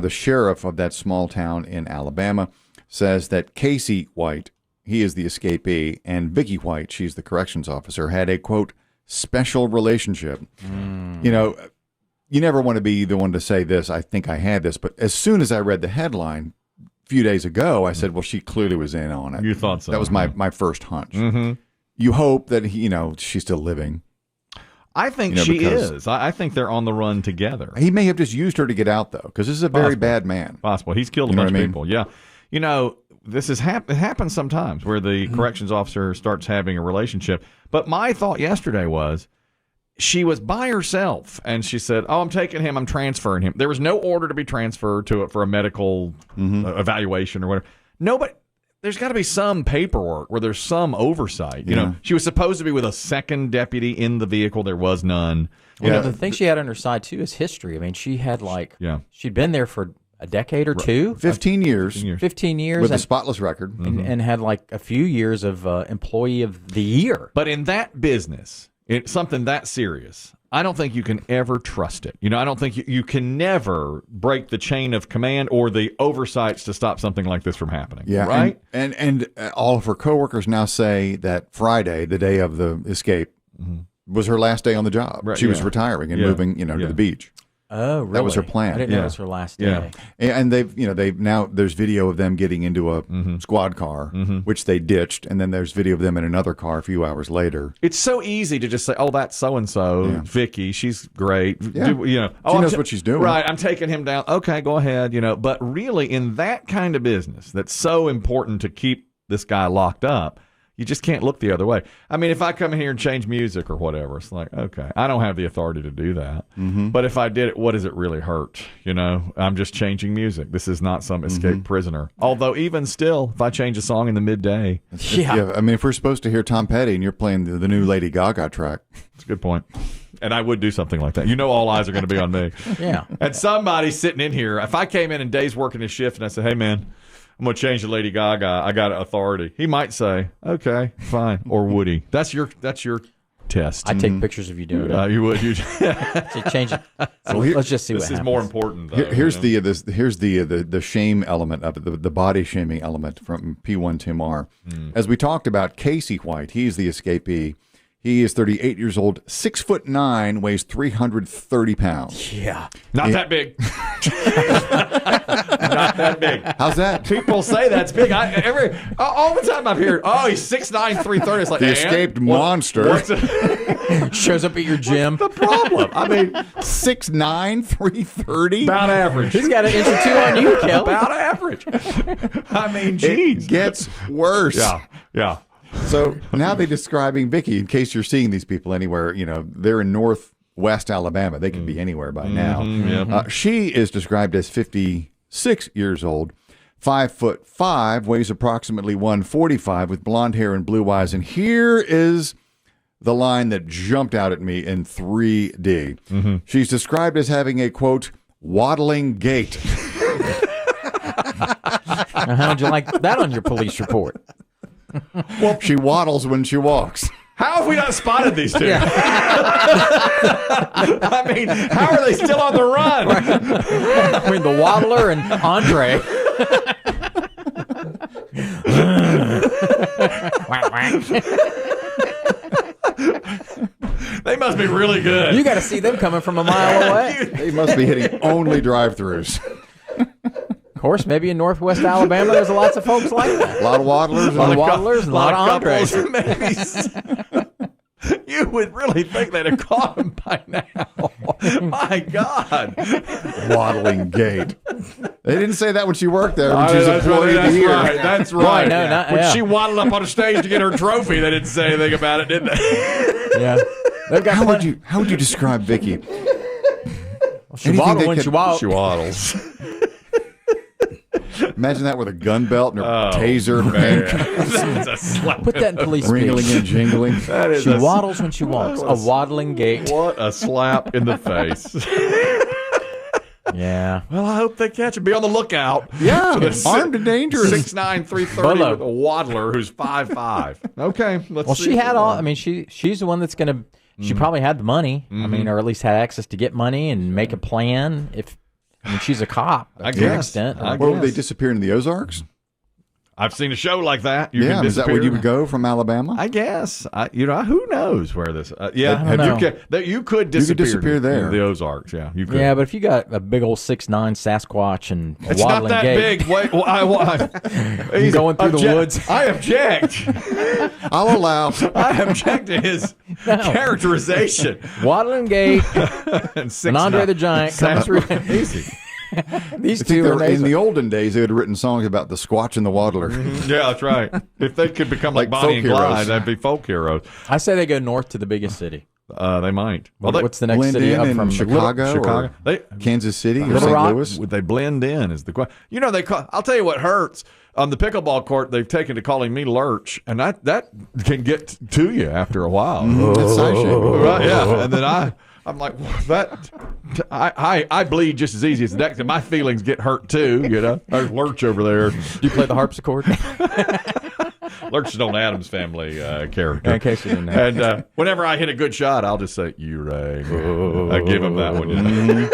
The sheriff of that small town in Alabama says that Casey White, he is the escapee, and Biggie White, she's the corrections officer, had a, quote, special relationship. You know, you never want to be the one to say this, I think I had this, but as soon as I read the headline a few days ago, I said, well, she clearly was in on it. You thought so. That was my first hunch. You hope that, she's still living. I think she is. I think they're on the run together. He may have just used her to get out, though, because this is a very bad man. Possible. He's killed a bunch of people. Yeah. You know, this it happens sometimes where the corrections officer starts having a relationship. But my thought yesterday was she was by herself, and she said, oh, I'm taking him, I'm transferring him. There was no order to be transferred to it for a medical evaluation or whatever. Nobody. There's got to be some paperwork where there's some oversight. You know, she was supposed to be with a second deputy in the vehicle. There was none. Well, the thing she had on her side, too, is history. I mean, she had she'd been there for a decade or two. 15 years. 15 years. With a spotless record. And had like a few years of Employee of the Year. But in that business, it's something that serious, I don't think you can ever trust it. You know, I don't think you can never break the chain of command or the oversights to stop something like this from happening. Yeah, right? And all of her coworkers now say that Friday, the day of the escape, was her last day on the job. Right, she was retiring and moving, to the beach. Oh, really? That was her plan. I didn't know it was her last day. And they've now there's video of them getting into a squad car, which they ditched, and then there's video of them in another car a few hours later. It's so easy to just say, "Oh, that's so and so, Vicky. She's great." Yeah. She knows what she's doing. Right? I'm taking him down. Okay, go ahead. But really, in that kind of business, that's so important to keep this guy locked up. You just can't look the other way. I mean, if I come in here and change music or whatever, it's like, okay, I don't have the authority to do that. But if I did it, what does it really hurt? I'm just changing music. This is not some escaped prisoner. Although even still, if I change a song in the midday. I mean, if we're supposed to hear Tom Petty and you're playing the new Lady Gaga track. That's a good point. And I would do something like that. All eyes are going to be on me. Yeah. And somebody sitting in here, if I came in and Dave's working his shift and I said, hey, man, I'm going to change to Lady Gaga. I got authority. He might say, okay, fine. Or would he? That's your test. I'd take pictures of you doing it. You would. Change it. So let's just see what happens. This is more important, though. Here's the shame element of it, the body shaming element from P1 Tim R. As we talked about, Casey White, he's the escapee. He is 38 years old, 6'9", weighs 330 pounds. Yeah. Not that big. Not that big. How's that? People say that's big. All the time I've heard, he's 6'9", 330. It's like, the escaped monster. Shows up at your gym. What's the problem? I mean, 6'9", 330? About average. He's got an inch or two on you, Kel. About average. I mean, geez. It gets worse. Yeah. So now they're describing Vicky, in case you're seeing these people anywhere, they're in northwest Alabama. They could be anywhere by now. She is described as 56 years old, 5'5", weighs approximately 145, with blonde hair and blue eyes. And here is the line that jumped out at me in 3D. She's described as having a, quote, waddling gait. How'd you like that on your police report? Well, she waddles when she walks. How have we not spotted these two? Yeah. I mean, how are they still on the run? I mean, the Waddler and Andre. They must be really good. You got to see them coming from a mile away. They must be hitting only drive-thrus. Of course, maybe in northwest Alabama, there's lots of folks like that. A lot of waddlers. A lot of waddlers and a lot of Andres. You would really think they'd have caught him by now. My God. Waddling gait. They didn't say that when she worked there. When she was employee of the year. That's right. No, when she waddled up on a stage to get her trophy, they didn't say anything about it, did they? Yeah. How would you describe Vicky? Well, she waddles when she walks. She waddles. Imagine that with a gun belt and her taser. That's a slap. Put that in police speech. Ringling and jingling. She waddles when she walks. A waddling gait. What a slap in the face. Yeah. Well, I hope they catch him. Be on the lookout. Yeah. Armed and dangerous. 6'9", 330 with a waddler who's 5'5". Okay. Well, she had all. I mean, she's the one that's going to. She probably had the money. I mean, or at least had access to get money and make a plan. I mean, she's a cop to an guess. extent. Well, they disappeared in the Ozarks? I've seen a show like that. You yeah, can is that where disappear. you would go from Alabama? I guess. Who knows where this? Yeah, I don't know. you could disappear there. in the Ozarks. Yeah, you could. Yeah, but if you got a big old 6'9" Sasquatch and a It's not waddling that gait, big. Wait, he's going through the woods. I object. I'll allow. I object to his characterization. waddling gait, And and Andre the Giant coming through. Easy. These I think two are in the olden days, they had written songs about the Squatch and the Waddler. Yeah, that's right. If they could become like Like Bonnie and folk Clyde, heroes. that'd be folk heroes. I say they go north to the biggest city. They might. Well, What's the next blend city in up in from Chicago, Chicago. or Kansas City, or Little St. Rock? Louis? Would they blend in? Is the question? I'll tell you what hurts. On the pickleball court, they've taken to calling me Lurch, and that can get to you after a while. That's side shaped. Right? Yeah, and then I'm like, I bleed just as easy as the next, and my feelings get hurt too. There's Lurch over there. You play the harpsichord? Lurch is an Addams Family character. In case you didn't know. And whenever I hit a good shot, I'll just say, "You rang." I give him that one.